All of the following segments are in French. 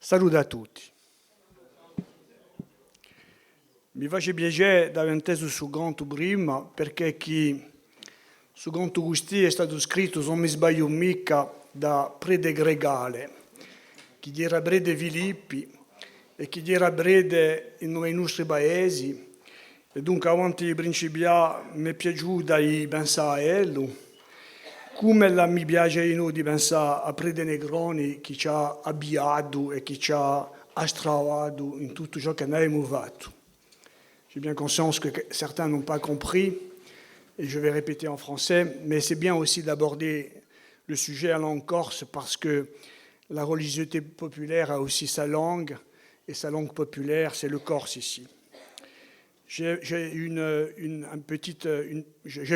Saluto a tutti. Mi face piacere di aver inteso su conto prima perché su conto Gusti è stato scritto, se non mi sbaglio mica, da Prede Gregale, che era Prede Filippi e che era Prede in noi nostri paesi. E dunque, avanti di principiare, mi è piaciuto di pensare a lui. Come mi piace di pensare a Prede Negroni che ci ha avviato e che ci ha astravato in tutto ciò che noi abbiamo fatto. J'ai bien conscience que certains n'ont pas compris, et je vais répéter en français, mais c'est bien aussi d'aborder le sujet en langue corse parce que la religiosité populaire a aussi sa langue, et sa langue populaire, c'est le corse ici. J'ai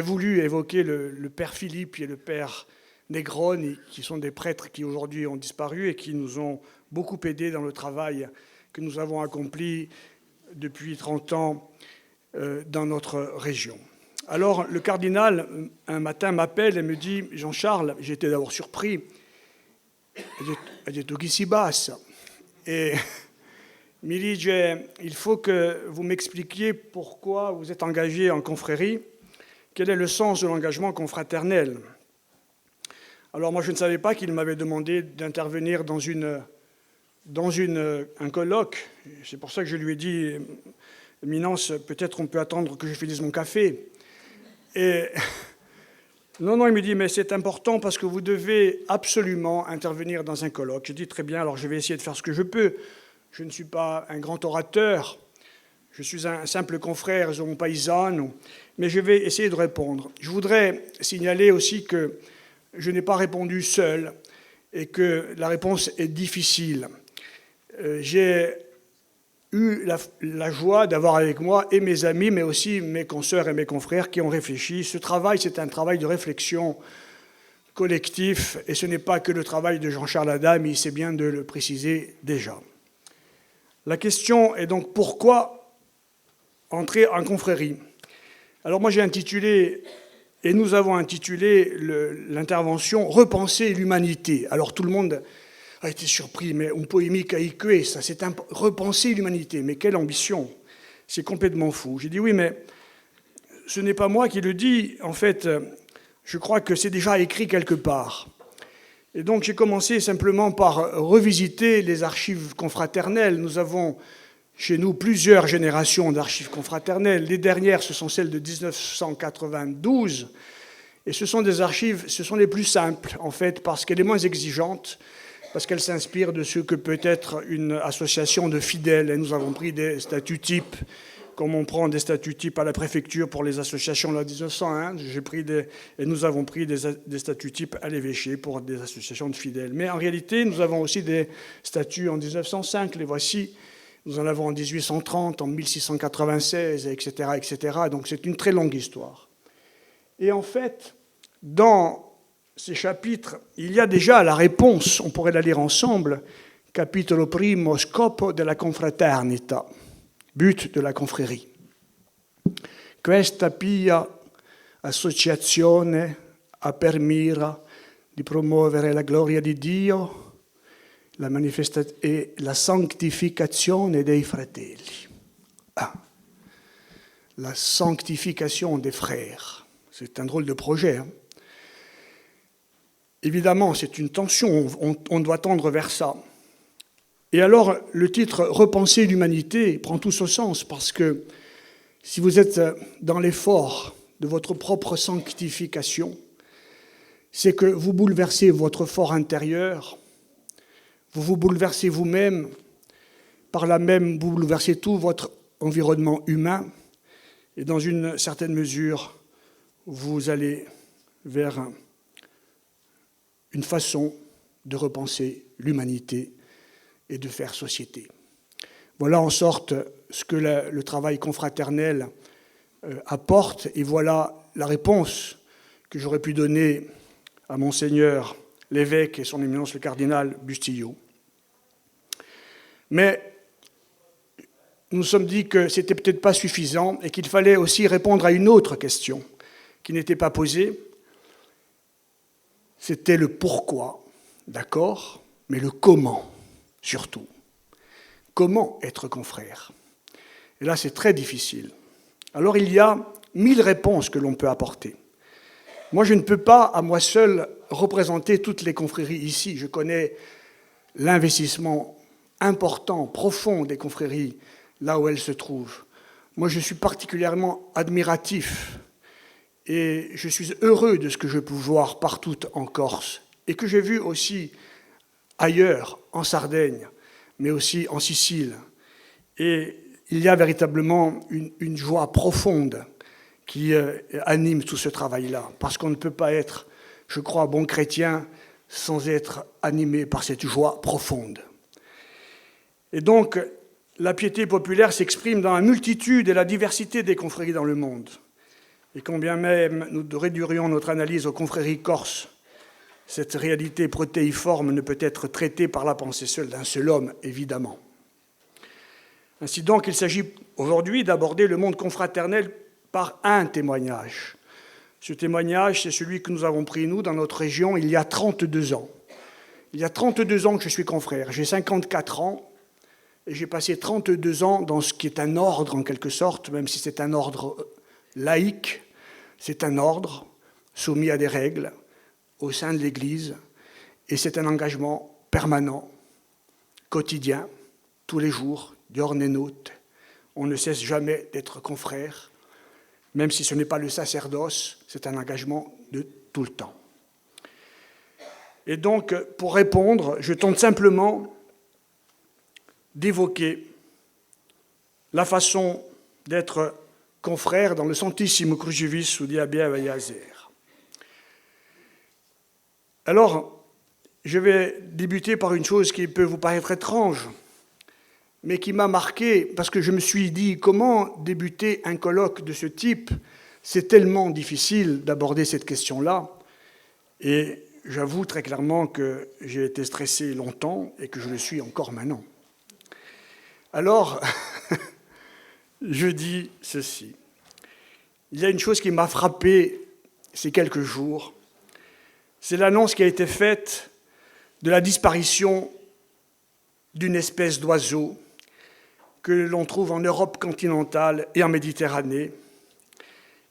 voulu évoquer le père Philippe et le père Negroni, qui sont des prêtres qui aujourd'hui ont disparu et qui nous ont beaucoup aidés dans le travail que nous avons accompli depuis 30 ans dans notre région. Alors le cardinal, un matin, m'appelle et me dit « Jean-Charles », j'étais d'abord surpris, « J'ai tout qui s'y passe ». Et mi dit « Il faut que vous m'expliquiez pourquoi vous êtes engagé en confrérie, quel est le sens de l'engagement confraternel ». Alors moi je ne savais pas qu'il m'avait demandé d'intervenir dans un colloque. C'est pour ça que je lui ai dit « Éminence, peut-être on peut attendre que je finisse mon café ». Et non, il me dit « Mais c'est important parce que vous devez absolument intervenir dans un colloque ». Je dis « Très bien, alors je vais essayer de faire ce que je peux. Je ne suis pas un grand orateur, je suis un simple confrère un paysano, mais je vais essayer de répondre. Je voudrais signaler aussi que je n'ai pas répondu seul et que la réponse est difficile. J'ai eu la joie d'avoir avec moi et mes amis, mais aussi mes consoeurs et mes confrères qui ont réfléchi. Ce travail, c'est un travail de réflexion collectif, et ce n'est pas que le travail de Jean-Charles Adami, c'est bien de le préciser déjà. La question est donc pourquoi entrer en confrérie? Alors moi j'ai intitulé, et nous avons intitulé l'intervention « Repenser l'humanité ». Alors tout le monde a été surpris, mais un poémique aïkué, ça c'est repenser l'humanité. Mais quelle ambition! C'est complètement fou. J'ai dit oui, mais ce n'est pas moi qui le dis. En fait, je crois que c'est déjà écrit quelque part. Et donc j'ai commencé simplement par revisiter les archives confraternelles. Nous avons chez nous plusieurs générations d'archives confraternelles. Les dernières, ce sont celles de 1992. Et ce sont des archives, ce sont les plus simples, en fait, parce qu'elles sont moins exigeantes, parce qu'elles s'inspirent de ce que peut être une association de fidèles. Et nous avons pris des statuts types, comme on prend des statuts types à la préfecture pour les associations de la 1901. Et nous avons pris des statuts types à l'évêché pour des associations de fidèles. Mais en réalité, nous avons aussi des statuts en 1905, les voici. Nous en avons en 1830, en 1696, etc., etc. Donc c'est une très longue histoire. Et en fait, dans ces chapitres, il y a déjà la réponse, on pourrait la lire ensemble, capitolo primo, scopo della confraternita, but de la confrérie. Questa pia associazione ha per mira di promuovere la gloria di Dio e la sanctificazione dei fratelli. Ah, la sanctification des frères. C'est un drôle de projet. Hein? Évidemment, c'est une tension, on doit tendre vers ça. Et alors, le titre « Repenser l'humanité » prend tout son sens, parce que si vous êtes dans l'effort de votre propre sanctification, c'est que vous bouleversez votre fort intérieur, vous vous bouleversez vous-même, par là même vous bouleversez tout votre environnement humain, et dans une certaine mesure, vous allez vers une façon de repenser l'humanité et de faire société. Voilà en sorte ce que le travail confraternel apporte, et voilà la réponse que j'aurais pu donner à Monseigneur l'évêque et son éminence le cardinal Bustillo. Mais nous nous sommes dit que c'était peut-être pas suffisant et qu'il fallait aussi répondre à une autre question qui n'était pas posée. C'était le pourquoi, d'accord, mais le comment. surtout. Comment être confrère? Et là, c'est très difficile. Alors, il y a 1000 réponses que l'on peut apporter. Moi, je ne peux pas, à moi seul, représenter toutes les confréries ici. Je connais l'investissement important, profond des confréries, là où elles se trouvent. Moi, je suis particulièrement admiratif et je suis heureux de ce que je peux voir partout en Corse et que j'ai vu aussi ailleurs, en Sardaigne, mais aussi en Sicile. Et il y a véritablement une joie profonde qui anime tout ce travail-là, parce qu'on ne peut pas être, je crois, bon chrétien sans être animé par cette joie profonde. Et donc, la piété populaire s'exprime dans la multitude et la diversité des confréries dans le monde. Et quand bien même nous réduirions notre analyse aux confréries corses, cette réalité protéiforme ne peut être traitée par la pensée seule d'un seul homme, évidemment. Ainsi donc, il s'agit aujourd'hui d'aborder le monde confraternel par un témoignage. Ce témoignage, c'est celui que nous avons pris, nous, dans notre région, il y a 32 ans. Il y a 32 ans que je suis confrère. J'ai 54 ans et j'ai passé 32 ans dans ce qui est un ordre, en quelque sorte, même si c'est un ordre laïque. C'est un ordre soumis à des règles au sein de l'Église et c'est un engagement permanent, quotidien, tous les jours, diurne et nocte. On ne cesse jamais d'être confrère, même si ce n'est pas le sacerdoce, c'est un engagement de tout le temps. Et donc, pour répondre, je tente simplement d'évoquer la façon d'être confrère dans le Santissimo Crucifix di Abbia Vallazer. Alors, je vais débuter par une chose qui peut vous paraître étrange, mais qui m'a marqué, parce que je me suis dit, comment débuter un colloque de ce type? C'est tellement difficile d'aborder cette question-là, et j'avoue très clairement que j'ai été stressé longtemps et que je le suis encore maintenant. Alors, je dis ceci. Il y a une chose qui m'a frappé ces quelques jours, c'est l'annonce qui a été faite de la disparition d'une espèce d'oiseau que l'on trouve en Europe continentale et en Méditerranée,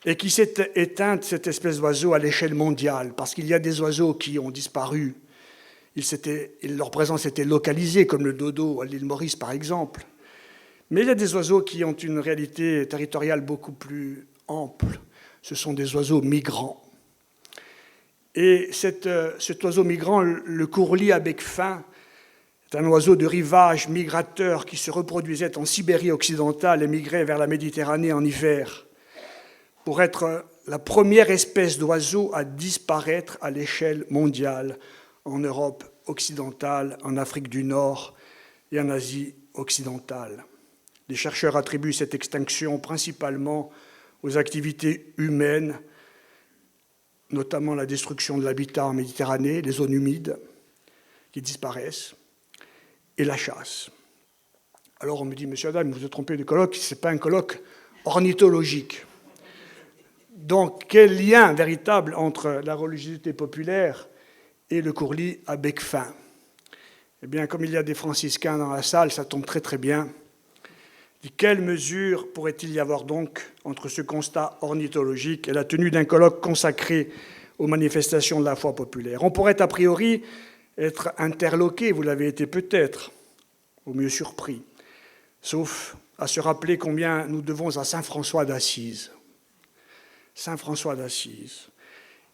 et qui s'est éteinte, cette espèce d'oiseau, à l'échelle mondiale, parce qu'il y a des oiseaux qui ont disparu. Leur présence était localisée, comme le dodo à l'île Maurice, par exemple. Mais il y a des oiseaux qui ont une réalité territoriale beaucoup plus ample. Ce sont des oiseaux migrants. Et cet oiseau migrant, le courlis à bec fin, est un oiseau de rivage migrateur qui se reproduisait en Sibérie occidentale et migrait vers la Méditerranée en hiver, pour être la première espèce d'oiseau à disparaître à l'échelle mondiale, en Europe occidentale, en Afrique du Nord et en Asie occidentale. Les chercheurs attribuent cette extinction principalement aux activités humaines, notamment la destruction de l'habitat en Méditerranée, les zones humides qui disparaissent, et la chasse. Alors on me dit, monsieur Adam, vous vous êtes trompé de colloque, ce n'est pas un colloque ornithologique. Donc quel lien véritable entre la religiosité populaire et le courlis à bec fin? Eh bien, comme il y a des franciscains dans la salle, ça tombe très très bien. Quelle mesure pourrait-il y avoir donc entre ce constat ornithologique et la tenue d'un colloque consacré aux manifestations de la foi populaire? On pourrait a priori être interloqué, vous l'avez été peut-être, au mieux surpris, sauf à se rappeler combien nous devons à saint François d'Assise. Saint François d'Assise,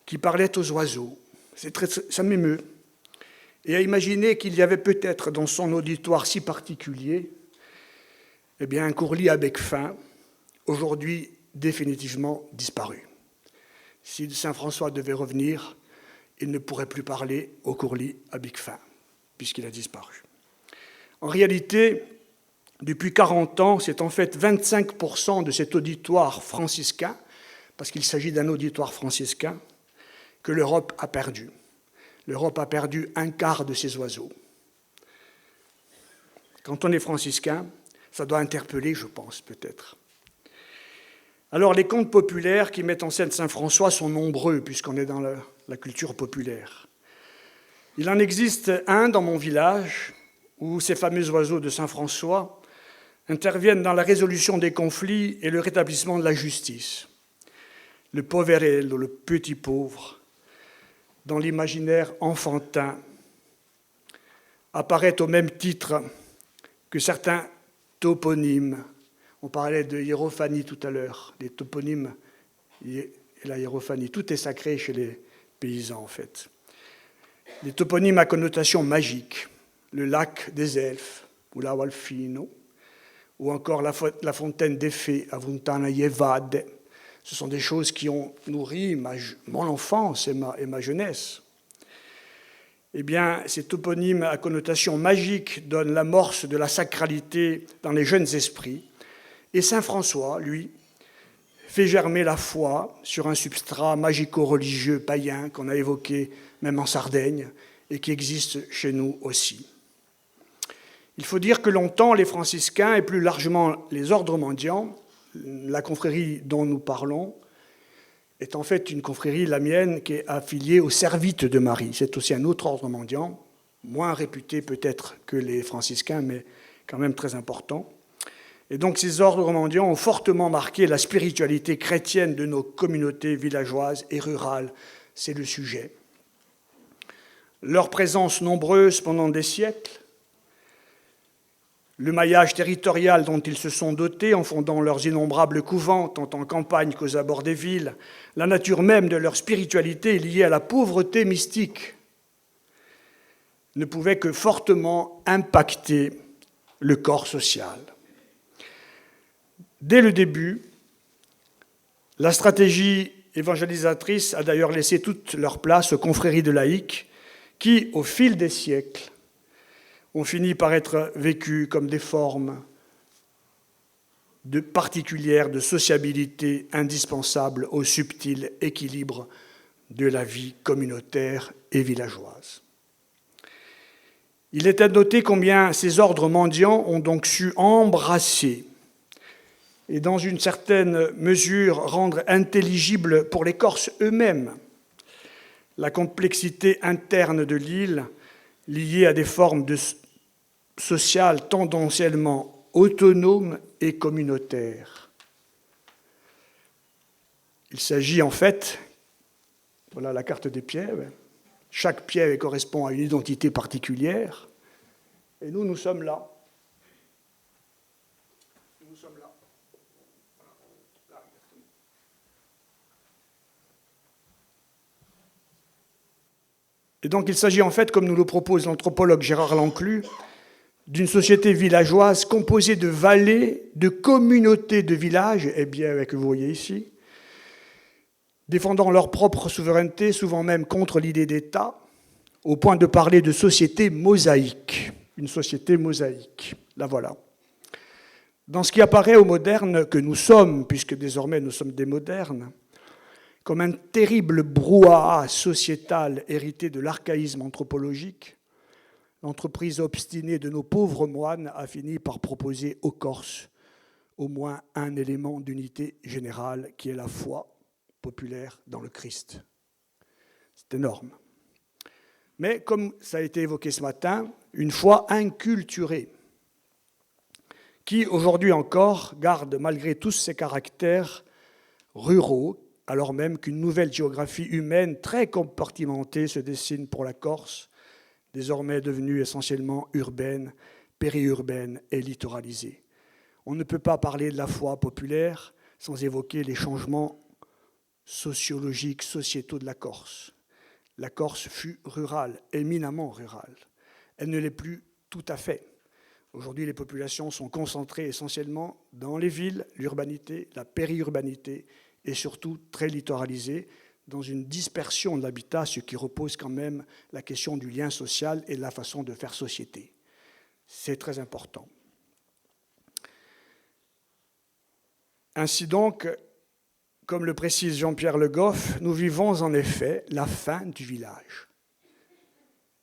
qui parlait aux oiseaux, ça m'émeut, et à imaginer qu'il y avait peut-être dans son auditoire si particulier eh bien, un courlis à bec fin, aujourd'hui définitivement disparu. Si saint François devait revenir, il ne pourrait plus parler au courlis à bec fin, puisqu'il a disparu. En réalité, depuis 40 ans, c'est en fait 25% de cet auditoire franciscain, parce qu'il s'agit d'un auditoire franciscain, que l'Europe a perdu. L'Europe a perdu un quart de ses oiseaux. Quand on est franciscain, ça doit interpeller, je pense, peut-être. Alors, les contes populaires qui mettent en scène saint François sont nombreux, puisqu'on est dans la culture populaire. Il en existe un dans mon village, où ces fameux oiseaux de Saint-François interviennent dans la résolution des conflits et le rétablissement de la justice. Le poverello, le petit pauvre, dans l'imaginaire enfantin, apparaît au même titre que certains toponymes. On parlait de hiérophanie tout à l'heure, des toponymes et la hiérophanie. Tout est sacré chez les paysans, en fait. Les toponymes à connotation magique, le lac des elfes, ou la Walfino, ou encore la fontaine des fées, à Vuntana Yevade. Ce sont des choses qui ont nourri mon enfance et ma jeunesse. Eh bien, ces toponymes à connotation magique donnent l'amorce de la sacralité dans les jeunes esprits. Et saint François, lui, fait germer la foi sur un substrat magico-religieux païen qu'on a évoqué même en Sardaigne et qui existe chez nous aussi. Il faut dire que longtemps, les franciscains et plus largement les ordres mendiants, la confrérie dont nous parlons, est en fait une confrérie, la mienne, qui est affiliée aux Servites de Marie. C'est aussi un autre ordre mendiant, moins réputé peut-être que les franciscains, mais quand même très important. Et donc ces ordres mendiants ont fortement marqué la spiritualité chrétienne de nos communautés villageoises et rurales. C'est le sujet. Leur présence nombreuse pendant des siècles, le maillage territorial dont ils se sont dotés en fondant leurs innombrables couvents, tant en campagne qu'aux abords des villes, la nature même de leur spiritualité liée à la pauvreté mystique, ne pouvaient que fortement impacter le corps social. Dès le début, la stratégie évangélisatrice a d'ailleurs laissé toute leur place aux confréries de laïcs qui, au fil des siècles, ont fini par être vécues comme des formes particulières de sociabilité indispensables au subtil équilibre de la vie communautaire et villageoise. Il est à noter combien ces ordres mendiants ont donc su embrasser et dans une certaine mesure rendre intelligible pour les Corses eux-mêmes la complexité interne de l'île liée à des formes sociales tendanciellement autonomes et communautaires. Il s'agit en fait, voilà la carte des pièves, chaque piève correspond à une identité particulière, et nous sommes là. Nous sommes là. Et donc il s'agit en fait, comme nous le propose l'anthropologue Gérard Lanclus, d'une société villageoise composée de vallées, de communautés de villages, et bien que vous voyez ici, défendant leur propre souveraineté, souvent même contre l'idée d'État, au point de parler de société mosaïque. Une société mosaïque, la voilà. Dans ce qui apparaît aux modernes que nous sommes, puisque désormais nous sommes des modernes, comme un terrible brouhaha sociétal hérité de l'archaïsme anthropologique, l'entreprise obstinée de nos pauvres moines a fini par proposer aux Corses au moins un élément d'unité générale qui est la foi populaire dans le Christ. C'est énorme. Mais comme ça a été évoqué ce matin, une foi inculturée, qui aujourd'hui encore garde malgré tous ses caractères ruraux, alors même qu'une nouvelle géographie humaine très compartimentée se dessine pour la Corse, désormais devenue essentiellement urbaine, périurbaine et littoralisée. On ne peut pas parler de la foi populaire sans évoquer les changements sociologiques, sociétaux de la Corse. La Corse fut rurale, éminemment rurale. Elle ne l'est plus tout à fait. Aujourd'hui, les populations sont concentrées essentiellement dans les villes, l'urbanité, la périurbanité, et surtout très littoralisées, dans une dispersion de l'habitat, ce qui repose quand même la question du lien social et de la façon de faire société. C'est très important. Ainsi donc, comme le précise Jean-Pierre Le Goff, nous vivons en effet la fin du village.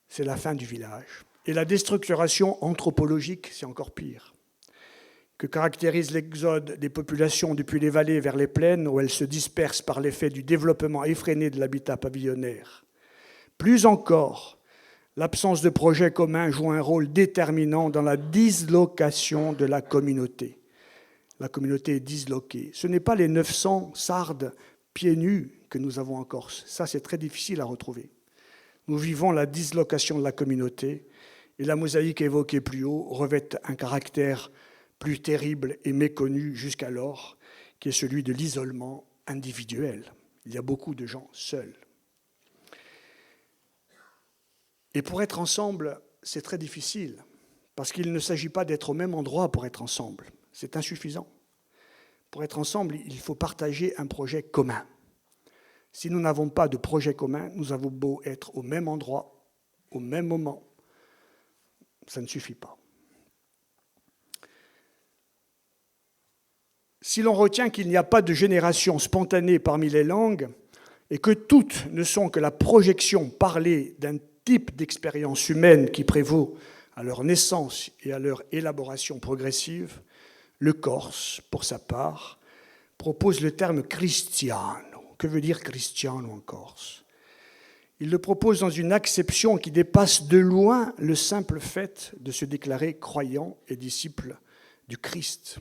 C'est la fin du village. Et la déstructuration anthropologique, c'est encore pire, que caractérise l'exode des populations depuis les vallées vers les plaines, où elles se dispersent par l'effet du développement effréné de l'habitat pavillonnaire. Plus encore, L'absence de projet commun joue un rôle déterminant dans la dislocation de la communauté. La communauté est disloquée. Ce n'est pas les 900 sardes pieds nus que nous avons en Corse. Ça, c'est très difficile à retrouver. Nous vivons la dislocation de la communauté et la mosaïque évoquée plus haut revêt un caractère plus terrible et méconnu jusqu'alors, qui est celui de l'isolement individuel. Il y a beaucoup de gens seuls. Et pour être ensemble, c'est très difficile, parce qu'il ne s'agit pas d'être au même endroit pour être ensemble. C'est insuffisant. Pour être ensemble, il faut partager un projet commun. Si nous n'avons pas de projet commun, nous avons beau être au même endroit, au même moment, ça ne suffit pas. Si l'on retient qu'il n'y a pas de génération spontanée parmi les langues et que toutes ne sont que la projection parlée d'un type d'expérience humaine qui prévaut à leur naissance et à leur élaboration progressive, le corse, pour sa part, propose le terme cristiano. Que veut dire cristiano en corse? Il le propose dans une acception qui dépasse de loin le simple fait de se déclarer croyant et disciple du Christ.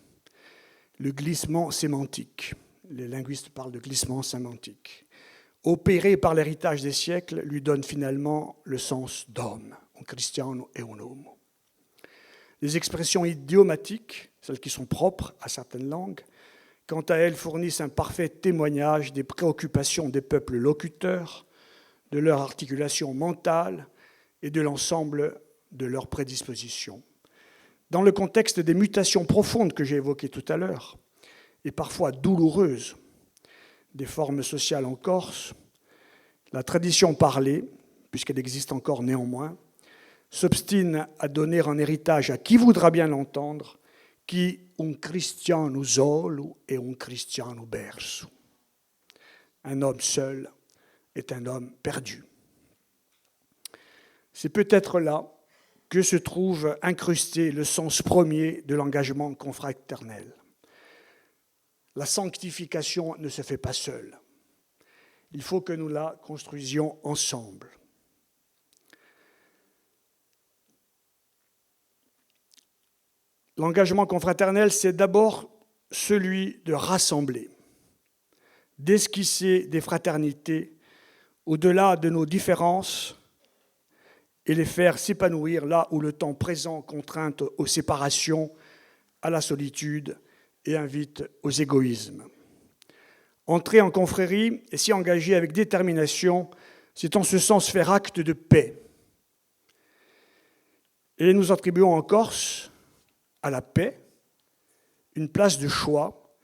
Le glissement sémantique, les linguistes parlent de glissement sémantique, opéré par l'héritage des siècles, lui donne finalement le sens d'homme, un cristiano et un homo. Les expressions idiomatiques, celles qui sont propres à certaines langues, quant à elles fournissent un parfait témoignage des préoccupations des peuples locuteurs, de leur articulation mentale et de l'ensemble de leurs prédispositions. Dans le contexte des mutations profondes que j'ai évoquées tout à l'heure, et parfois douloureuses, des formes sociales en Corse, la tradition parlée, puisqu'elle existe encore néanmoins, s'obstine à donner en héritage à qui voudra bien l'entendre, qui un cristiano solo et un cristiano perso. Un homme seul est un homme perdu. C'est peut-être là que se trouve incrusté le sens premier de l'engagement confraternel. La sanctification ne se fait pas seule. Il faut que nous la construisions ensemble. L'engagement confraternel, c'est d'abord celui de rassembler, d'esquisser des fraternités au-delà de nos différences et les faire s'épanouir là où le temps présent contraint aux séparations, à la solitude et invite aux égoïsmes. Entrer en confrérie et s'y engager avec détermination, c'est en ce sens faire acte de paix. Et nous attribuons en Corse à la paix une place de choix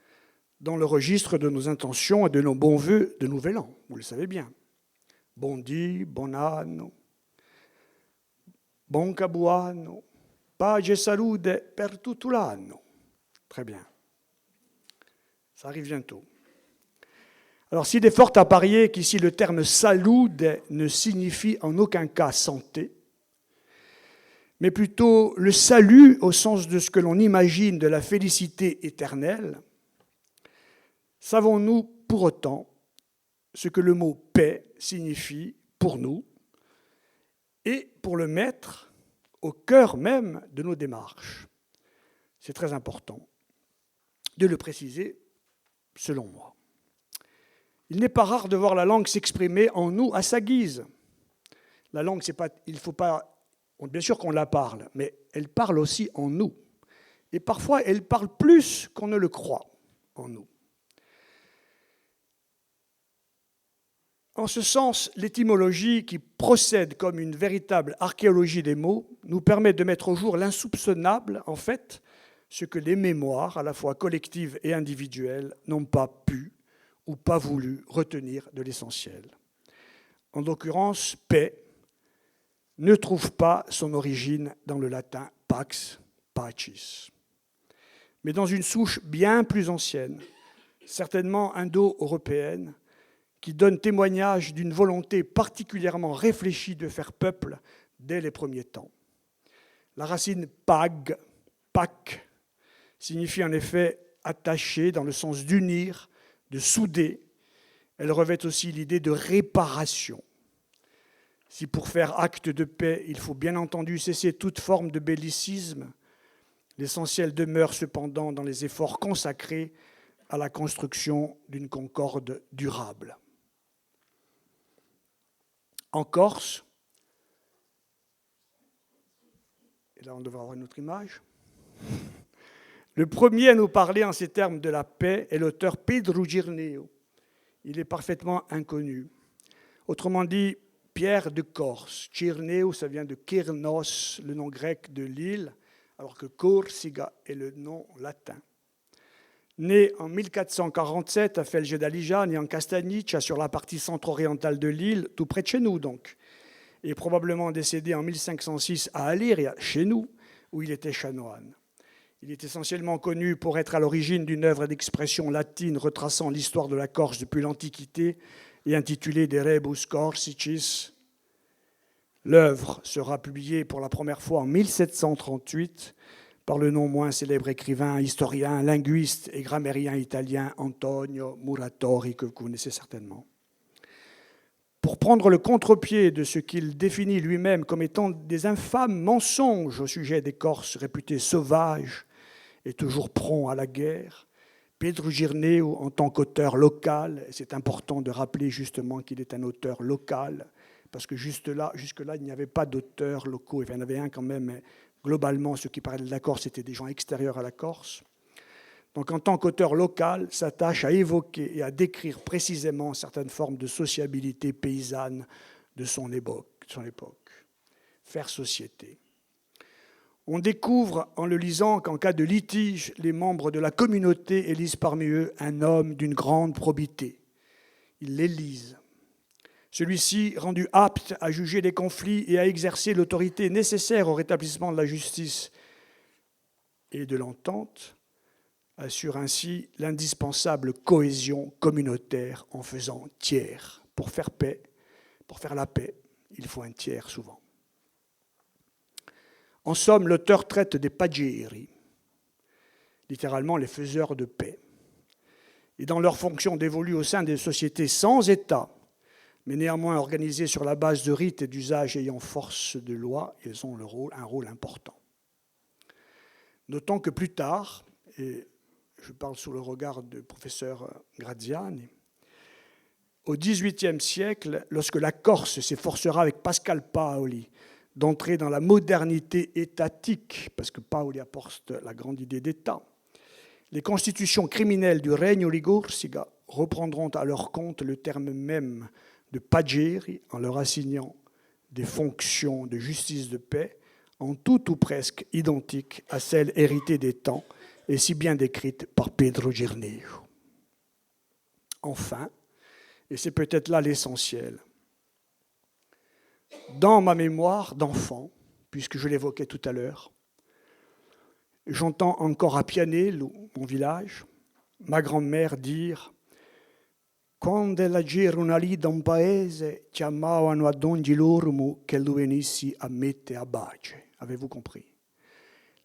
dans le registre de nos intentions et de nos bons vœux de Nouvel An. Vous le savez bien. Bondi, bon anno, bon cabuano, pace e salute per tutto l'anno. Très bien. Ça arrive bientôt. Alors, s'il est fort à parier qu'ici le terme salute ne signifie en aucun cas santé, mais plutôt le salut au sens de ce que l'on imagine de la félicité éternelle, savons-nous pour autant ce que le mot paix signifie pour nous et pour le mettre au cœur même de nos démarches? C'est très important de le préciser, selon moi. Il n'est pas rare de voir la langue s'exprimer en nous à sa guise. La langue, c'est pas, il faut pas, bien sûr qu'on la parle, mais elle parle aussi en nous. Et parfois, elle parle plus qu'on ne le croit en nous. En ce sens, l'étymologie, qui procède comme une véritable archéologie des mots, nous permet de mettre au jour l'insoupçonnable, en fait, ce que les mémoires, à la fois collectives et individuelles, n'ont pas pu ou pas voulu retenir de l'essentiel. En l'occurrence, paix ne trouve pas son origine dans le latin pax, pacis, mais dans une souche bien plus ancienne, certainement indo-européenne, qui donne témoignage d'une volonté particulièrement réfléchie de faire peuple dès les premiers temps. La racine pag, pac, signifie en effet attacher dans le sens d'unir, de souder. Elle revêt aussi l'idée de réparation. Si pour faire acte de paix, il faut bien entendu cesser toute forme de bellicisme, l'essentiel demeure cependant dans les efforts consacrés à la construction d'une concorde durable. En Corse, et là on devrait avoir une autre image, le premier à nous parler en ces termes de la paix est l'auteur Pedro Girneo. Il est parfaitement inconnu. Autrement dit, Pierre de Corse. Girneo, ça vient de Kyrnos, le nom grec de l'île, alors que Corsica est le nom latin. Né en 1447 à Felgedaligiani, en Castagniccia, sur la partie centre-orientale de l'île, tout près de chez nous donc, et probablement décédé en 1506 à Aliria, chez nous, où il était chanoine. Il est essentiellement connu pour être à l'origine d'une œuvre d'expression latine retraçant l'histoire de la Corse depuis l'Antiquité et intitulée De Rebus Corsicis. L'œuvre sera publiée pour la première fois en 1738 par le non moins célèbre écrivain, historien, linguiste et grammairien italien Antonio Muratori, que vous connaissez certainement. Pour prendre le contre-pied de ce qu'il définit lui-même comme étant des infâmes mensonges au sujet des Corses réputés sauvages et toujours prompts à la guerre, Pedro Girneo, en tant qu'auteur local, et c'est important de rappeler justement qu'il est un auteur local, parce que jusque-là, il n'y avait pas d'auteurs locaux, il y en avait un quand même, mais globalement, ceux qui parlaient de la Corse étaient des gens extérieurs à la Corse. Donc en tant qu'auteur local, s'attache à évoquer et à décrire précisément certaines formes de sociabilité paysanne de son époque. Faire société. On découvre en le lisant qu'en cas de litige, les membres de la communauté élisent parmi eux un homme d'une grande probité. Ils l'élisent. Celui-ci, rendu apte à juger les conflits et à exercer l'autorité nécessaire au rétablissement de la justice et de l'entente, assure ainsi l'indispensable cohésion communautaire en faisant tiers. Pour faire la paix, il faut un tiers souvent. En somme, l'auteur traite des paggieri, littéralement les faiseurs de paix, et dans leur fonction dévolue au sein des sociétés sans État, mais néanmoins organisées sur la base de rites et d'usages ayant force de loi, ils ont un rôle important. Notons que plus tard, et je parle sous le regard du professeur Graziani, au XVIIIe siècle, lorsque la Corse s'efforcera avec Pascal Paoli d'entrer dans la modernité étatique, parce que Paoli apporte la grande idée d'État, les constitutions criminelles du Regno Ligursica reprendront à leur compte le terme même de paggieri en leur assignant des fonctions de justice de paix en tout ou presque identiques à celles héritées des temps et si bien décrites par Pedro Girneo. Enfin, et c'est peut-être là l'essentiel, dans ma mémoire d'enfant, puisque je l'évoquais tout à l'heure, j'entends encore à Pianello, mon village, ma grand-mère dire « Quando ella girano lì da un paese, chiamavano a Don Gilormo che lui venissi a mette a bace. » Avez-vous compris?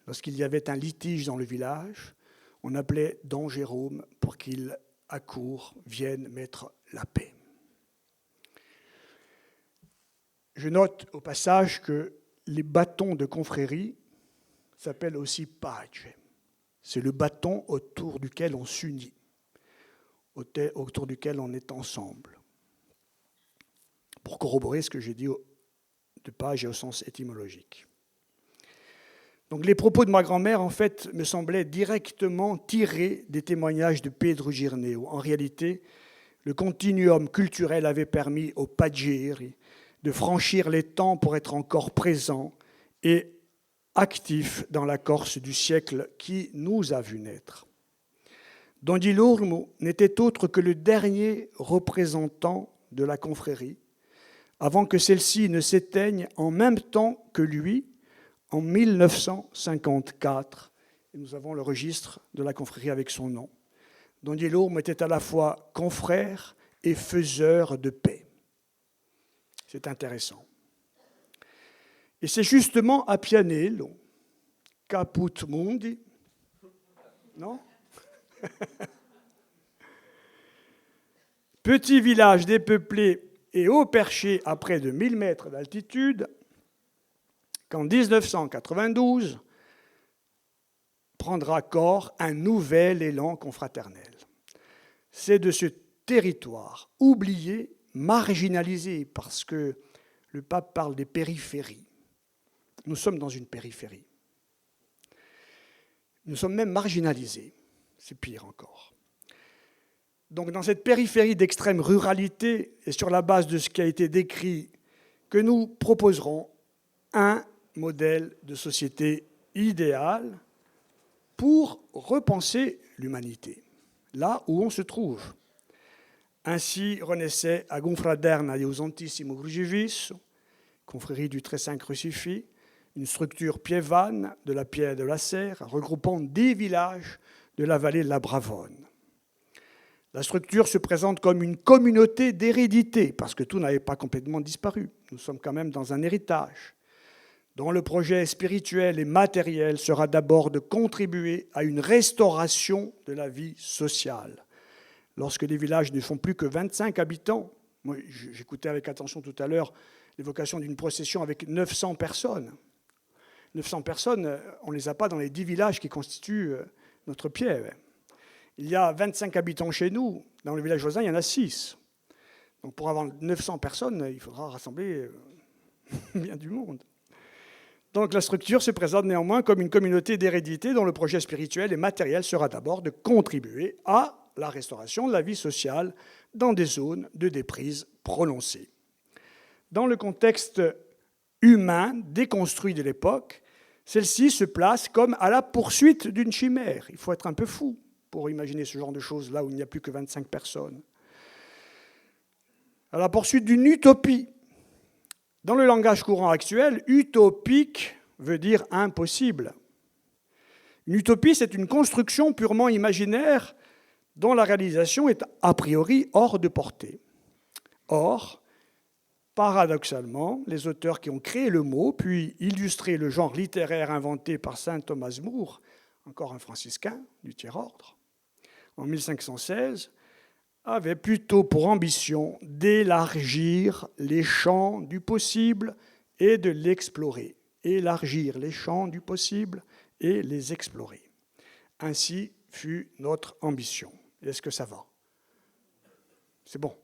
Lorsqu'il y avait un litige dans le village, on appelait Don Jérôme pour qu'il accourt, vienne mettre la paix. Je note au passage que les bâtons de confrérie s'appellent aussi page. C'est le bâton autour duquel on s'unit, autour duquel on est ensemble. Pour corroborer ce que j'ai dit de page et au sens étymologique. Donc les propos de ma grand-mère, en fait, me semblaient directement tirés des témoignages de Pedro Girneo. En réalité, le continuum culturel avait permis aux paggieri de franchir les temps pour être encore présents et actifs dans la Corse du siècle qui nous a vu naître. Don Gilormo n'était autre que le dernier représentant de la confrérie, avant que celle-ci ne s'éteigne en même temps que lui, en 1954. Et nous avons le registre de la confrérie avec son nom. Don Gilormo était à la fois confrère et faiseur de paix. C'est intéressant. Et c'est justement à Pianello, Caput Mundi, non? Petit village dépeuplé et haut perché à près de 1000 mètres d'altitude qu'en 1992 prendra corps un nouvel élan confraternel. C'est de ce territoire oublié, marginalisé, parce que le pape parle des périphéries. Nous sommes dans une périphérie. Nous sommes même marginalisés. C'est pire encore. Donc dans cette périphérie d'extrême ruralité, et sur la base de ce qui a été décrit, que nous proposerons un modèle de société idéal pour repenser l'humanité, là où on se trouve. Ainsi renaissait à Gonfraderna Deus Santissimo Crucifisso, confrérie du Très Saint Crucifix, une structure piévane de la pierre et de la serre, regroupant 10 villages de la vallée de la Bravone. La structure se présente comme une communauté d'hérédité, parce que tout n'avait pas complètement disparu. Nous sommes quand même dans un héritage, dont le projet spirituel et matériel sera d'abord de contribuer à une restauration de la vie sociale. Lorsque les villages ne font plus que 25 habitants, moi j'écoutais avec attention tout à l'heure l'évocation d'une procession avec 900 personnes. 900 personnes, on ne les a pas dans les 10 villages qui constituent notre piève. Il y a 25 habitants chez nous, dans le village voisin, il y en a 6. Donc pour avoir 900 personnes, il faudra rassembler bien du monde. Donc la structure se présente néanmoins comme une communauté d'hérédité dont le projet spirituel et matériel sera d'abord de contribuer à la restauration de la vie sociale dans des zones de déprise prononcées. Dans le contexte humain déconstruit de l'époque, celle-ci se place comme à la poursuite d'une chimère. Il faut être un peu fou pour imaginer ce genre de choses là où il n'y a plus que 25 personnes. À la poursuite d'une utopie. Dans le langage courant actuel, utopique veut dire impossible. Une utopie, c'est une construction purement imaginaire dont la réalisation est a priori hors de portée. Or, paradoxalement, les auteurs qui ont créé le mot, puis illustré le genre littéraire inventé par saint Thomas More, encore un franciscain du tiers-ordre, en 1516, avaient plutôt pour ambition d'élargir les champs du possible et de l'explorer. Élargir les champs du possible et les explorer. Ainsi fut notre ambition. Est-ce que ça va? C'est bon.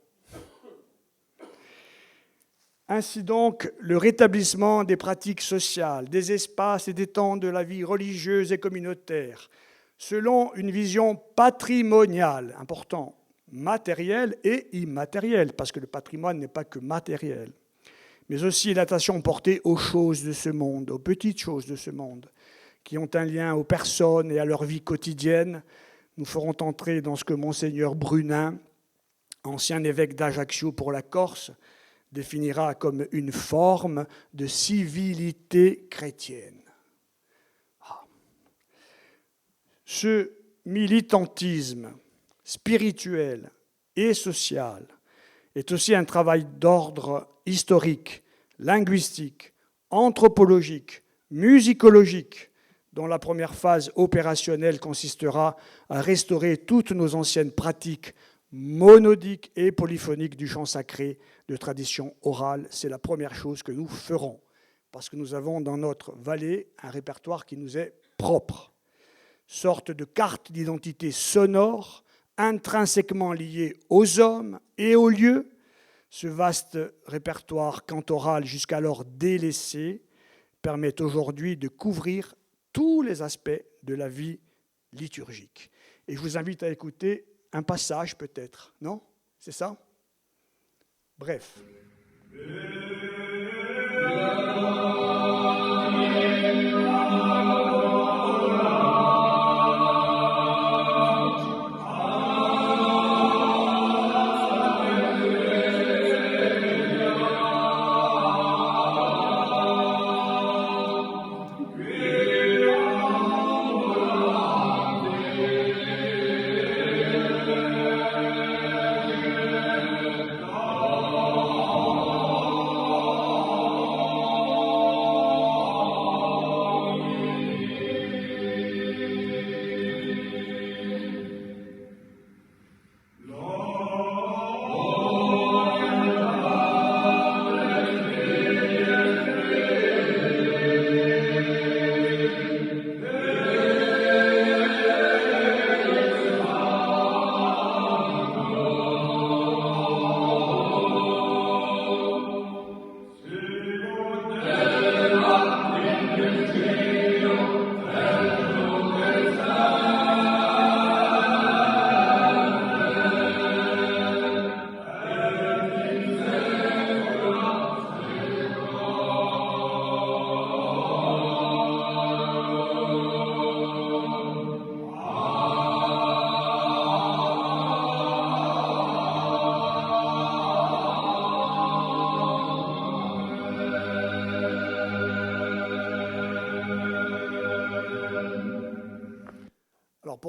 Ainsi donc, le rétablissement des pratiques sociales, des espaces et des temps de la vie religieuse et communautaire, selon une vision patrimoniale, important, matérielle et immatérielle, parce que le patrimoine n'est pas que matériel, mais aussi l'attention portée aux choses de ce monde, aux petites choses de ce monde, qui ont un lien aux personnes et à leur vie quotidienne. Nous ferons entrer dans ce que Monseigneur Brunin, ancien évêque d'Ajaccio pour la Corse, définira comme une forme de civilité chrétienne. Ce militantisme spirituel et social est aussi un travail d'ordre historique, linguistique, anthropologique, musicologique, dont la première phase opérationnelle consistera à restaurer toutes nos anciennes pratiques monodiques et polyphoniques du chant sacré de tradition orale. C'est la première chose que nous ferons, parce que nous avons dans notre vallée un répertoire qui nous est propre, sorte de carte d'identité sonore, intrinsèquement liée aux hommes et aux lieux. Ce vaste répertoire cantoral jusqu'alors délaissé permet aujourd'hui de couvrir tous les aspects de la vie liturgique. Et je vous invite à écouter un passage peut-être, non? C'est ça? Bref.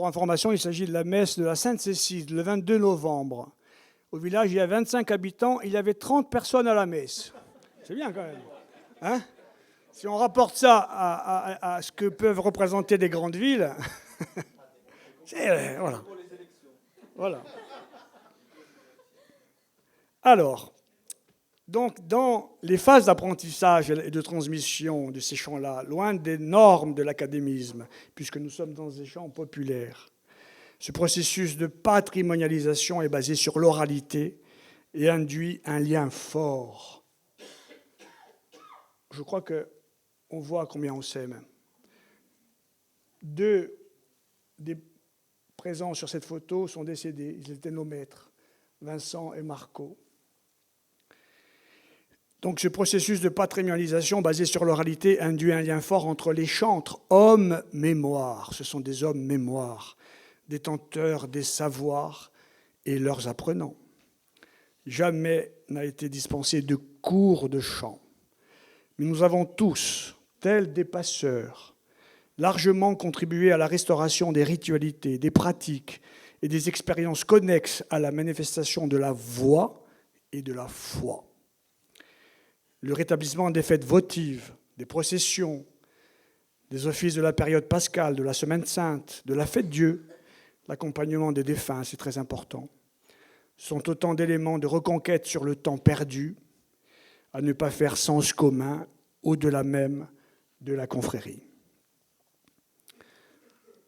pour information, il s'agit de la messe de la Sainte-Cécile, le 22 novembre. Au village, il y a 25 habitants, il y avait 30 personnes à la messe. C'est bien quand même. Hein? Si on rapporte ça à ce que peuvent représenter des grandes villes, voilà. Voilà. Alors, donc, dans les phases d'apprentissage et de transmission de ces chants-là, loin des normes de l'académisme, puisque nous sommes dans des chants populaires, ce processus de patrimonialisation est basé sur l'oralité et induit un lien fort. Je crois qu'on voit combien on s'aime. Deux des présents sur cette photo sont décédés. Ils étaient nos maîtres, Vincent et Marco. Donc ce processus de patrimonialisation basé sur l'oralité induit un lien fort entre les chantres, hommes-mémoire. Ce sont des hommes-mémoire, détenteurs des savoirs et leurs apprenants. Jamais n'a été dispensé de cours de chant. Mais nous avons tous, tels des passeurs, largement contribué à la restauration des ritualités, des pratiques et des expériences connexes à la manifestation de la voix et de la foi. Le rétablissement des fêtes votives, des processions, des offices de la période pascale, de la Semaine sainte, de la fête Dieu, l'accompagnement des défunts, c'est très important, sont autant d'éléments de reconquête sur le temps perdu, à ne pas faire sens commun, au-delà même de la confrérie.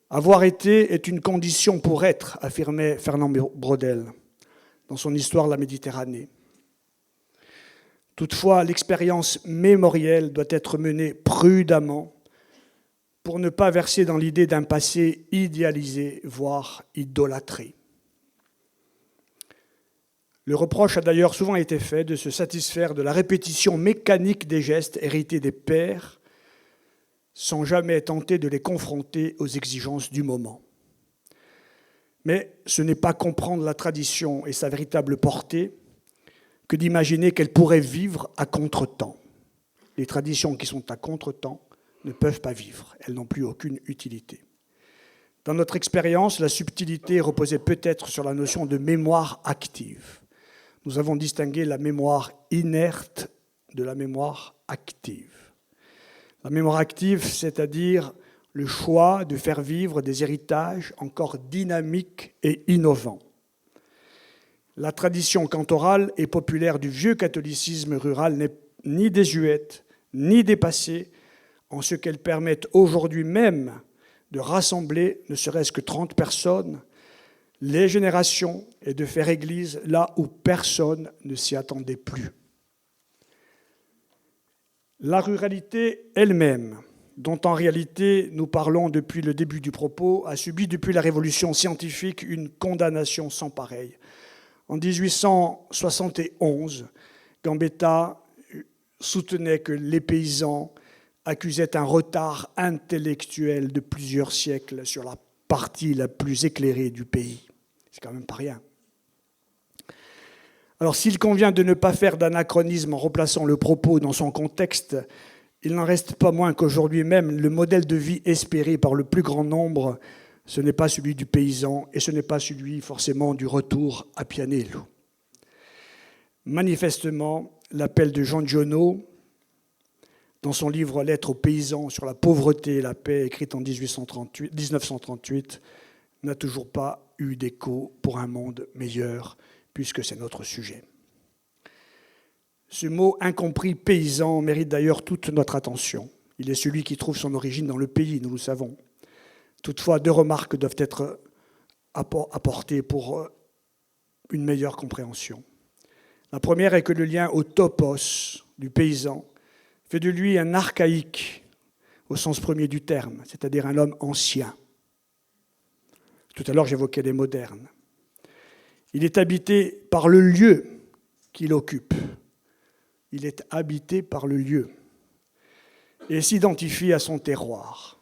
Avoir été est une condition pour être, affirmait Fernand Braudel dans son Histoire de la Méditerranée. Toutefois, l'expérience mémorielle doit être menée prudemment pour ne pas verser dans l'idée d'un passé idéalisé, voire idolâtré. Le reproche a d'ailleurs souvent été fait de se satisfaire de la répétition mécanique des gestes hérités des pères, sans jamais tenter de les confronter aux exigences du moment. Mais ce n'est pas comprendre la tradition et sa véritable portée que d'imaginer qu'elle pourrait vivre à contre-temps. Les traditions qui sont à contre-temps ne peuvent pas vivre, elles n'ont plus aucune utilité. Dans notre expérience, la subtilité reposait peut-être sur la notion de mémoire active. Nous avons distingué la mémoire inerte de la mémoire active. La mémoire active, c'est-à-dire le choix de faire vivre des héritages encore dynamiques et innovants. La tradition cantorale et populaire du vieux catholicisme rural n'est ni désuète, ni dépassée, en ce qu'elle permet aujourd'hui même de rassembler ne serait-ce que 30 personnes, les générations, et de faire église là où personne ne s'y attendait plus. La ruralité elle-même, dont en réalité nous parlons depuis le début du propos, a subi depuis la révolution scientifique une condamnation sans pareille. En 1871, Gambetta soutenait que les paysans accusaient un retard intellectuel de plusieurs siècles sur la partie la plus éclairée du pays. C'est quand même pas rien. Alors s'il convient de ne pas faire d'anachronisme en replaçant le propos dans son contexte, il n'en reste pas moins qu'aujourd'hui même, le modèle de vie espéré par le plus grand nombre, ce n'est pas celui du paysan et ce n'est pas celui forcément du retour à Pianello. Manifestement, l'appel de Jean Giono, dans son livre « Lettres aux paysans sur la pauvreté et la paix », écrite en 1938, n'a toujours pas eu d'écho pour un monde meilleur, puisque c'est notre sujet. Ce mot incompris paysan mérite d'ailleurs toute notre attention. Il est celui qui trouve son origine dans le pays, nous le savons. Toutefois, deux remarques doivent être apportées pour une meilleure compréhension. La première est que le lien au topos du paysan fait de lui un archaïque au sens premier du terme, c'est-à-dire un homme ancien. Tout à l'heure, j'évoquais les modernes. Il est habité par le lieu qu'il occupe. Il est habité par le lieu et s'identifie à son terroir.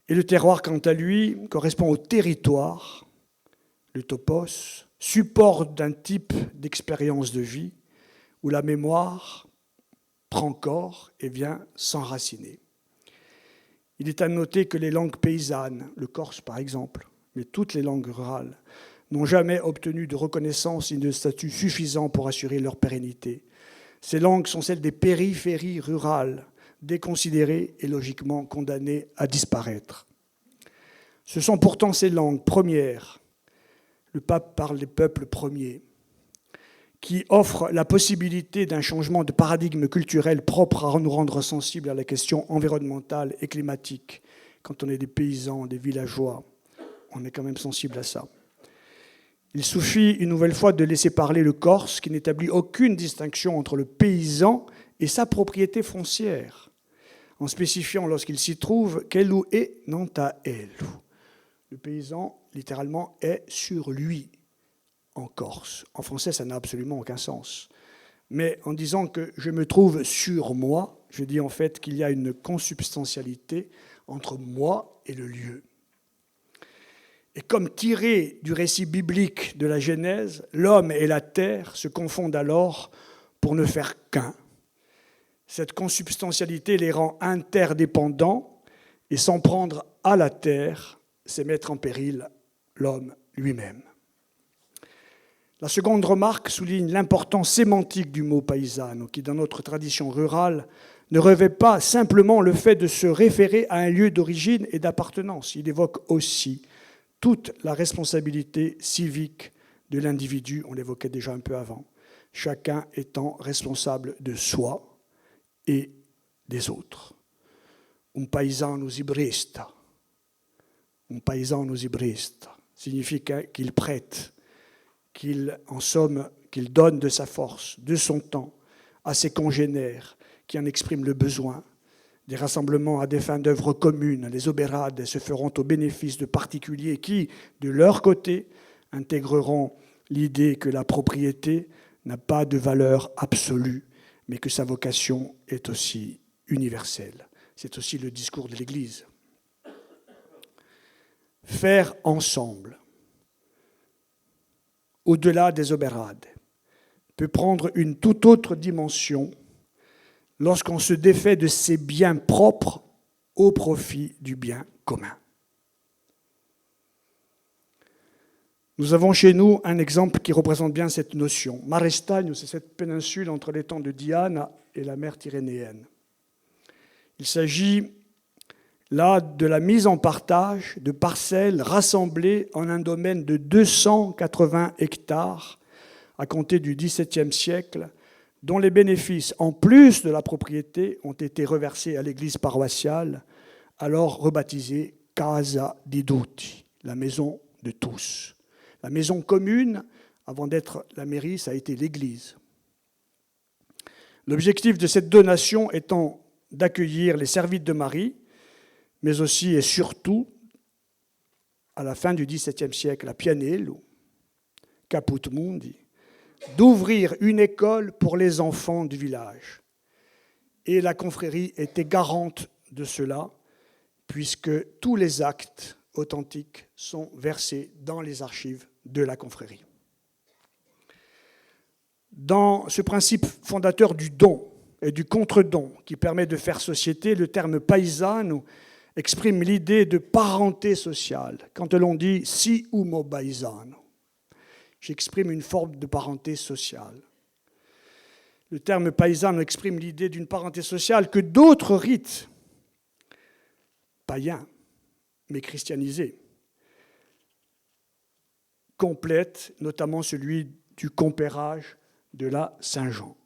Et le terroir, quant à lui, correspond au territoire, le topos, support d'un type d'expérience de vie où la mémoire prend corps et vient s'enraciner. Il est à noter que les langues paysannes, le corse par exemple, mais toutes les langues rurales, n'ont jamais obtenu de reconnaissance ni de statut suffisant pour assurer leur pérennité. Ces langues sont celles des périphéries rurales, déconsidérées et logiquement condamnées à disparaître. Ce sont pourtant ces langues premières, le pape parle des peuples premiers, qui offrent la possibilité d'un changement de paradigme culturel propre à nous rendre sensibles à la question environnementale et climatique. Quand on est des paysans, des villageois, on est quand même sensible à ça. Il suffit une nouvelle fois de laisser parler le Corse, qui n'établit aucune distinction entre le paysan et sa propriété foncière, en spécifiant lorsqu'il s'y trouve qu'Elu est nanta Elu. Le paysan, littéralement, est sur lui en Corse. En français, ça n'a absolument aucun sens. Mais en disant que je me trouve sur moi, je dis en fait qu'il y a une consubstantialité entre moi et le lieu. Et comme tiré du récit biblique de la Genèse, l'homme et la terre se confondent alors pour ne faire qu'un. Cette consubstantialité les rend interdépendants et s'en prendre à la terre, c'est mettre en péril l'homme lui-même. La seconde remarque souligne l'importance sémantique du mot paysano, qui dans notre tradition rurale ne revêt pas simplement le fait de se référer à un lieu d'origine et d'appartenance. Il évoque aussi toute la responsabilité civique de l'individu, on l'évoquait déjà un peu avant, chacun étant responsable de soi et des autres. Un paesano zibrista. Un paesano zibrista signifie qu'il prête, en somme, qu'il donne de sa force, de son temps à ses congénères qui en expriment le besoin. Des rassemblements à des fins d'œuvres communes, les obérades, se feront au bénéfice de particuliers qui, de leur côté, intégreront l'idée que la propriété n'a pas de valeur absolue, mais que sa vocation est aussi universelle. C'est aussi le discours de l'Église. Faire ensemble, au-delà des obérades, peut prendre une toute autre dimension lorsqu'on se défait de ses biens propres au profit du bien commun. Nous avons chez nous un exemple qui représente bien cette notion. Marestagno, c'est cette péninsule entre l'étang de Diane et la mer Tyrrhénienne. Il s'agit là de la mise en partage de parcelles rassemblées en un domaine de 280 hectares à compter du XVIIe siècle, dont les bénéfices, en plus de la propriété, ont été reversés à l'église paroissiale, alors rebaptisée Casa di Tutti, la maison de tous. La maison commune, avant d'être la mairie, ça a été l'église. L'objectif de cette donation étant d'accueillir les servites de Marie, mais aussi et surtout, à la fin du XVIIe siècle, à Pianello, Caput Mundi, d'ouvrir une école pour les enfants du village. Et la confrérie était garante de cela, puisque tous les actes authentiques sont versés dans les archives de la confrérie. Dans ce principe fondateur du don et du contre-don qui permet de faire société, le terme paesano exprime l'idée de parenté sociale. Quand l'on dit « si umo paesano », j'exprime une forme de parenté sociale. Le terme paesano exprime l'idée d'une parenté sociale que d'autres rites païens, mais christianisés, complètent, notamment celui du compérage de la Saint-Jean.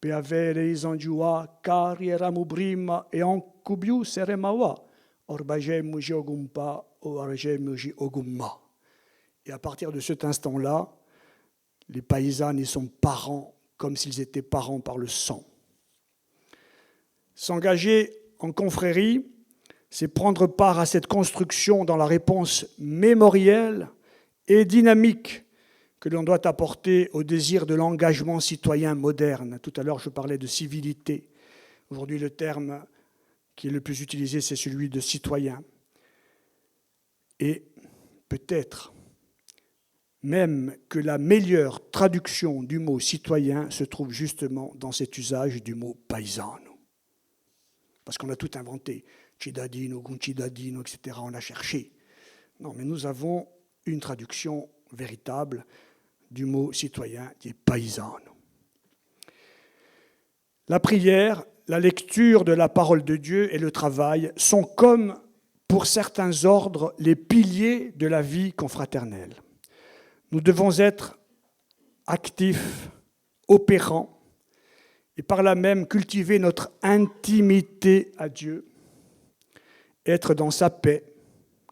Pe avere isangiua carrieramu prima e ancubiu seremawa, orbagemuji ogumpa o argemuji ogumma. Et à partir de cet instant-là, les paysans y sont parents comme s'ils étaient parents par le sang. S'engager en confrérie, c'est prendre part à cette construction dans la réponse mémorielle et dynamique que l'on doit apporter au désir de l'engagement citoyen moderne. Tout à l'heure, je parlais de civilité. Aujourd'hui, le terme qui est le plus utilisé, c'est celui de citoyen. Et peut-être même que la meilleure traduction du mot citoyen se trouve justement dans cet usage du mot paesano. Parce qu'on a tout inventé. cittadino, concittadino, etc. On a cherché. Non, mais nous avons une traduction véritable du mot citoyen qui est paesano. La prière, la lecture de la parole de Dieu et le travail sont comme, pour certains ordres, les piliers de la vie confraternelle. Nous devons être actifs, opérants, et par là même cultiver notre intimité à Dieu, être dans sa paix,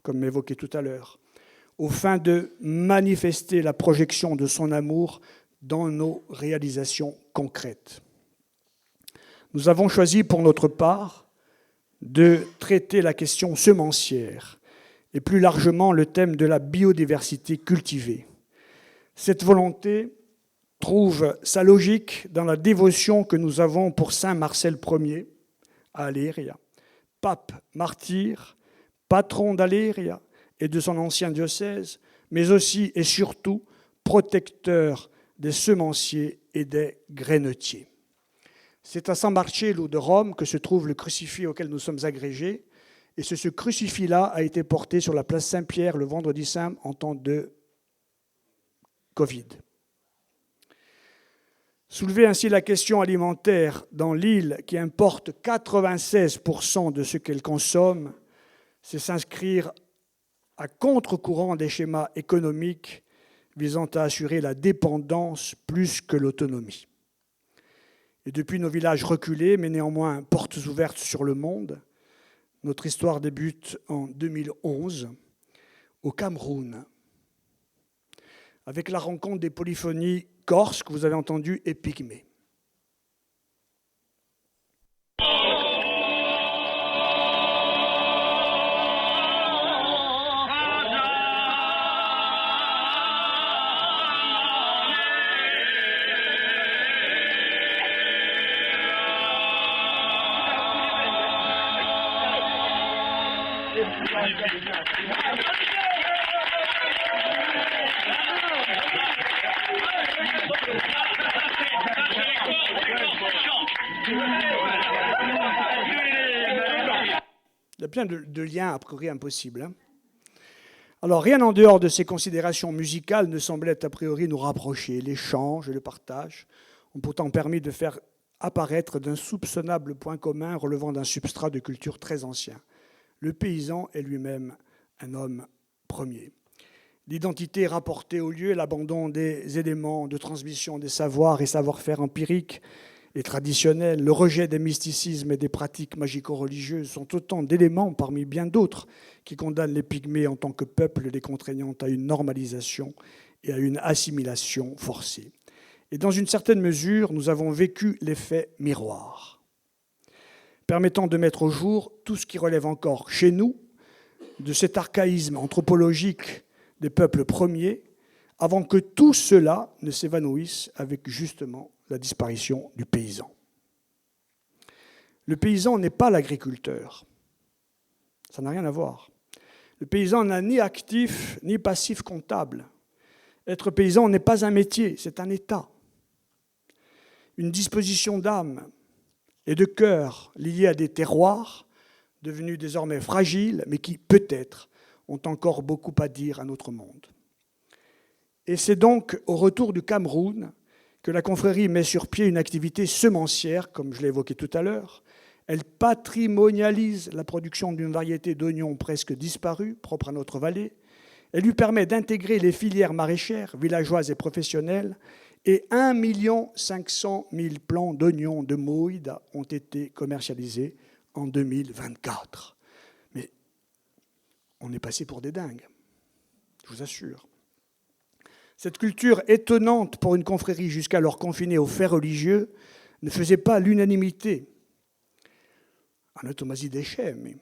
comme évoqué tout à l'heure, au fin de manifester la projection de son amour dans nos réalisations concrètes. Nous avons choisi pour notre part de traiter la question semencière et plus largement le thème de la biodiversité cultivée. Cette volonté trouve sa logique dans la dévotion que nous avons pour saint Marcel Ier à Aléria, pape martyr, patron d'Aléria et de son ancien diocèse, mais aussi et surtout protecteur des semenciers et des grainetiers. C'est à San Marcello de Rome que se trouve le crucifix auquel nous sommes agrégés, et ce crucifix-là a été porté sur la place Saint-Pierre le vendredi saint en temps de Covid. Soulever ainsi la question alimentaire dans l'île qui importe 96% de ce qu'elle consomme, c'est s'inscrire à contre-courant des schémas économiques visant à assurer la dépendance plus que l'autonomie. Et depuis nos villages reculés, mais néanmoins portes ouvertes sur le monde, notre histoire débute en 2011 au Cameroun, avec la rencontre des polyphonies corses que vous avez entendues et pygmées. Il y a plein de liens a priori impossibles. Alors, rien en dehors de ces considérations musicales ne semblait a priori nous rapprocher. L'échange et le partage ont pourtant permis de faire apparaître d'insoupçonnables points communs relevant d'un substrat de culture très ancien. Le paysan est lui-même un homme premier. L'identité rapportée au lieu, l'abandon des éléments de transmission des savoirs et savoir-faire empiriques et traditionnels, le rejet des mysticismes et des pratiques magico-religieuses sont autant d'éléments parmi bien d'autres qui condamnent les Pygmées en tant que peuple, les contraignant à une normalisation et à une assimilation forcée. Et dans une certaine mesure, nous avons vécu l'effet miroir, permettant de mettre au jour tout ce qui relève encore chez nous de cet archaïsme anthropologique des peuples premiers, avant que tout cela ne s'évanouisse avec justement la disparition du paysan. Le paysan n'est pas l'agriculteur. Ça n'a rien à voir. Le paysan n'a ni actif ni passif comptable. Être paysan n'est pas un métier, c'est un état. Une disposition d'âme et de cœur liée à des terroirs devenus désormais fragiles, mais qui, peut-être, ont encore beaucoup à dire à notre monde. Et c'est donc au retour du Cameroun que la confrérie met sur pied une activité semencière, comme je l'ai évoqué tout à l'heure. Elle patrimonialise la production d'une variété d'oignons presque disparue, propre à notre vallée. Elle lui permet d'intégrer les filières maraîchères, villageoises et professionnelles, et 1 500 000 plants d'oignons de Moïda ont été commercialisés en 2024. Mais on est passé pour des dingues, je vous assure. Cette culture étonnante pour une confrérie jusqu'alors confinée aux faits religieux ne faisait pas l'unanimité. En automasie déchet, mais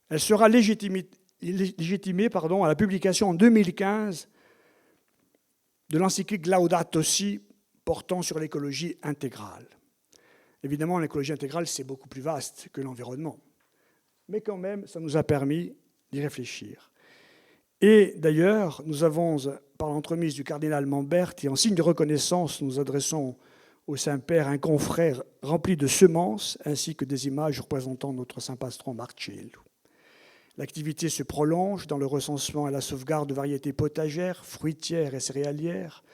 elle sera légitimée à la publication en 2015 de l'encyclique Laudato Si portant sur l'écologie intégrale. Évidemment, l'écologie intégrale, c'est beaucoup plus vaste que l'environnement. Mais quand même, ça nous a permis d'y réfléchir. Et d'ailleurs, nous avons, par l'entremise du cardinal Mamberti, en signe de reconnaissance, nous adressons au Saint-Père un confrère rempli de semences ainsi que des images représentant notre saint patron Marcello. L'activité se prolonge dans le recensement et la sauvegarde de variétés potagères, fruitières et céréalières.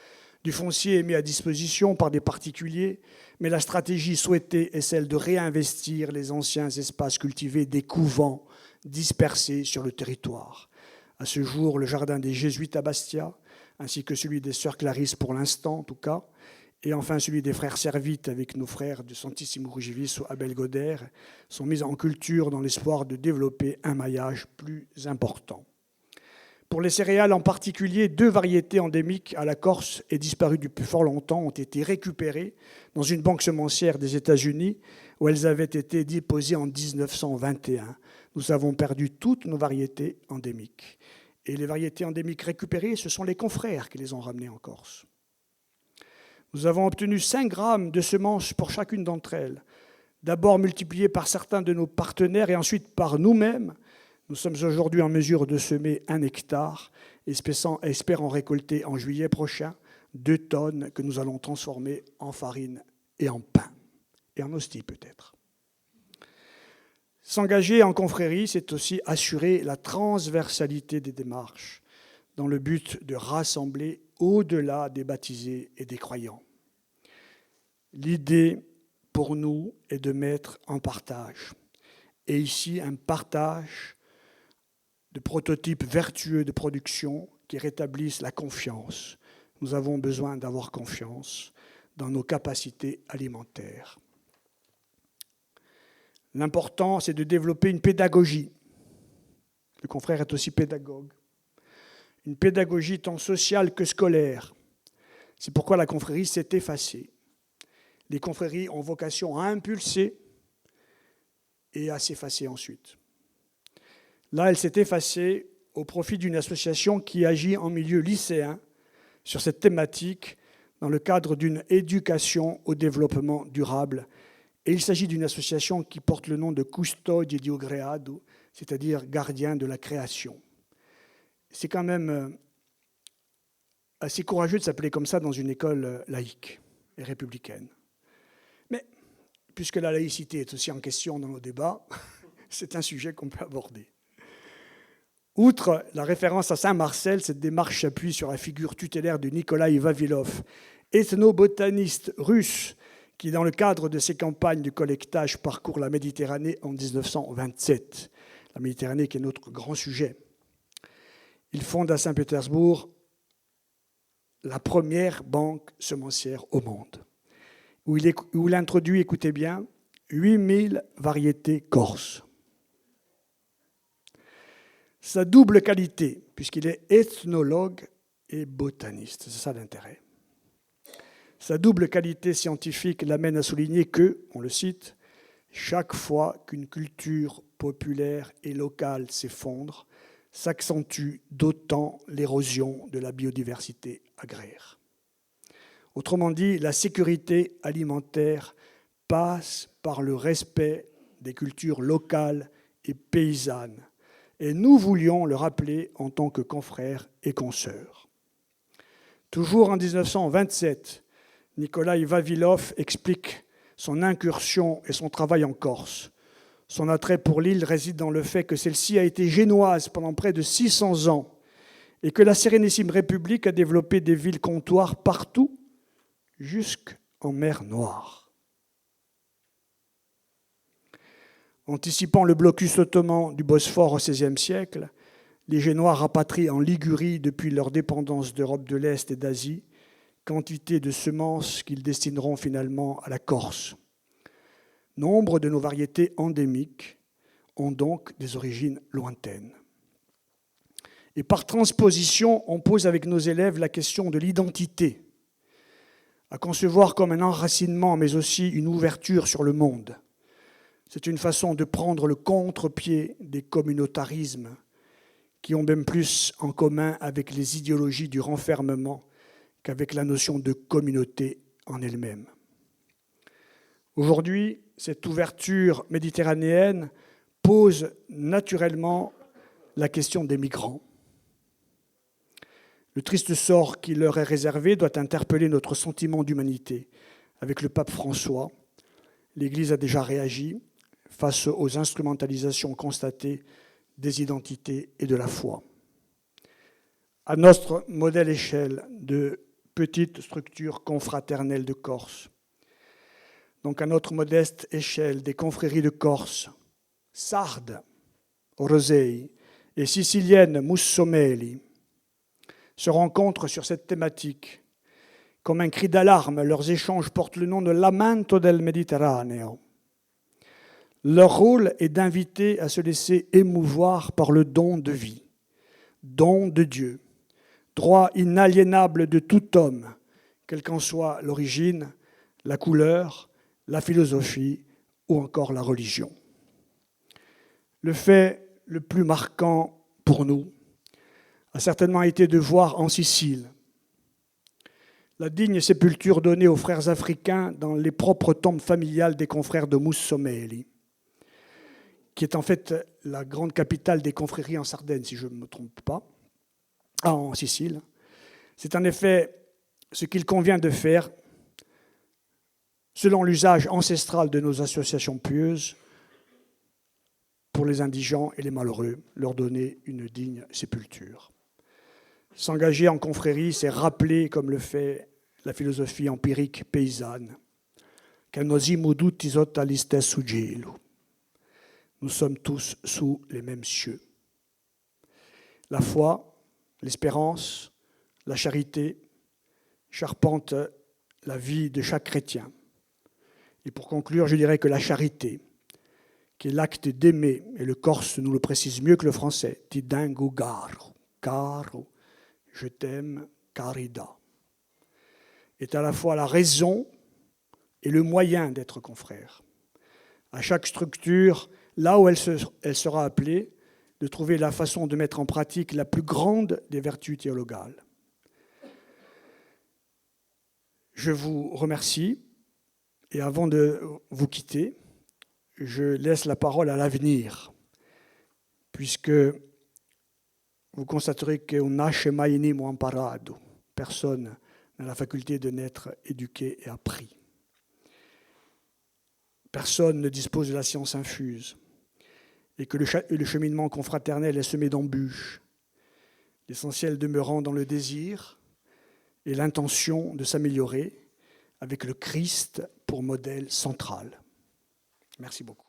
Du foncier est mis à disposition par des particuliers, mais la stratégie souhaitée est celle de réinvestir les anciens espaces cultivés des couvents dispersés sur le territoire. À ce jour, le jardin des Jésuites à Bastia, ainsi que celui des Sœurs Clarisses pour l'instant en tout cas, et enfin celui des frères Servites avec nos frères du Santissimo Crocifisso à Belgodère, sont mis en culture dans l'espoir de développer un maillage plus important. Pour les céréales en particulier, 2 variétés endémiques à la Corse et disparues depuis fort longtemps ont été récupérées dans une banque semencière des États-Unis où elles avaient été déposées en 1921. Nous avons perdu toutes nos variétés endémiques. Et les variétés endémiques récupérées, ce sont les confrères qui les ont ramenées en Corse. Nous avons obtenu 5 grammes de semences pour chacune d'entre elles, d'abord multipliées par certains de nos partenaires et ensuite par nous-mêmes. Nous sommes aujourd'hui en mesure de semer 1 hectare, espérant récolter en juillet prochain 2 tonnes que nous allons transformer en farine et en pain, et en hostie peut-être. S'engager en confrérie, c'est aussi assurer la transversalité des démarches, dans le but de rassembler au-delà des baptisés et des croyants. L'idée, pour nous, est de mettre en partage. Et ici, un partage de prototypes vertueux de production qui rétablissent la confiance. Nous avons besoin d'avoir confiance dans nos capacités alimentaires. L'important, c'est de développer une pédagogie. Le confrère est aussi pédagogue. Une pédagogie tant sociale que scolaire. C'est pourquoi la confrérie s'est effacée. Les confréries ont vocation à impulser et à s'effacer ensuite. Là, elle s'est effacée au profit d'une association qui agit en milieu lycéen sur cette thématique dans le cadre d'une éducation au développement durable. Et il s'agit d'une association qui porte le nom de Custodi di Creado, c'est-à-dire gardien de la création. C'est quand même assez courageux de s'appeler comme ça dans une école laïque et républicaine. Mais puisque la laïcité est aussi en question dans nos débats, c'est un sujet qu'on peut aborder. Outre la référence à Saint-Marcel, cette démarche s'appuie sur la figure tutélaire de Nikolaï Vavilov, ethnobotaniste russe qui, dans le cadre de ses campagnes de collectage, parcourt la Méditerranée en 1927. La Méditerranée qui est notre grand sujet. Il fonde à Saint-Pétersbourg la première banque semencière au monde, où il introduit, écoutez bien, 8000 variétés corses. Sa double qualité, puisqu'il est ethnologue et botaniste, c'est ça l'intérêt. Sa double qualité scientifique l'amène à souligner que, on le cite, « chaque fois qu'une culture populaire et locale s'effondre, s'accentue d'autant l'érosion de la biodiversité agraire. » Autrement dit, la sécurité alimentaire passe par le respect des cultures locales et paysannes. Et nous voulions le rappeler en tant que confrères et consoeurs. Toujours en 1927, Nikolaï Vavilov explique son incursion et son travail en Corse. Son attrait pour l'île réside dans le fait que celle-ci a été génoise pendant près de 600 ans et que la Sérénissime République a développé des villes comptoirs partout, jusqu'en mer Noire. Anticipant le blocus ottoman du Bosphore au XVIe siècle, les Génois rapatrient en Ligurie, depuis leur dépendance d'Europe de l'Est et d'Asie, quantité de semences qu'ils destineront finalement à la Corse. Nombre de nos variétés endémiques ont donc des origines lointaines. Et par transposition, on pose avec nos élèves la question de l'identité, à concevoir comme un enracinement, mais aussi une ouverture sur le monde. C'est une façon de prendre le contre-pied des communautarismes qui ont même plus en commun avec les idéologies du renfermement qu'avec la notion de communauté en elle-même. Aujourd'hui, cette ouverture méditerranéenne pose naturellement la question des migrants. Le triste sort qui leur est réservé doit interpeller notre sentiment d'humanité. avec le pape François, l'Église a déjà réagi face aux instrumentalisations constatées des identités et de la foi. À notre modèle échelle de petite structure confraternelle de Corse, donc à notre modeste échelle des confréries de Corse, sardes, Orosei et siciliennes Mussomeli, se rencontrent sur cette thématique. Comme un cri d'alarme, leurs échanges portent le nom de Lamento del Mediterraneo. Leur rôle est d'inviter à se laisser émouvoir par le don de vie, don de Dieu, droit inaliénable de tout homme, quelle qu'en soit l'origine, la couleur, la philosophie ou encore la religion. Le fait le plus marquant pour nous a certainement été de voir en Sicile la digne sépulture donnée aux frères africains dans les propres tombes familiales des confrères de Mussomeli, qui est en fait la grande capitale des confréries en Sardaigne, si je ne me trompe pas, en Sicile. C'est en effet ce qu'il convient de faire, selon l'usage ancestral de nos associations pieuses, pour les indigents et les malheureux, leur donner une digne sépulture. S'engager en confrérie, c'est rappeler, comme le fait la philosophie empirique paysanne, che noi siamo tutti sotto lo stesso cielo. Nous sommes tous sous les mêmes cieux. La foi, l'espérance, la charité charpentent la vie de chaque chrétien. Et pour conclure, je dirais que la charité, qui est l'acte d'aimer, et le corse nous le précise mieux que le français, ti dengo caro, je t'aime, carida, est à la fois la raison et le moyen d'être confrère. À chaque structure, là où elle sera appelée, de trouver la façon de mettre en pratique la plus grande des vertus théologales. Je vous remercie et avant de vous quitter, je laisse la parole à l'avenir, puisque vous constaterez qu'on nasce mai nemo imparato. Personne n'a la faculté de naître éduqué et appris. Personne ne dispose de la science infuse et que le cheminement confraternel est semé d'embûches, l'essentiel demeurant dans le désir et l'intention de s'améliorer avec le Christ pour modèle central. Merci beaucoup.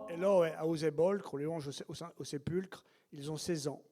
Eloe Ausebolcre, les anges au sépulcre, ils ont 16 ans.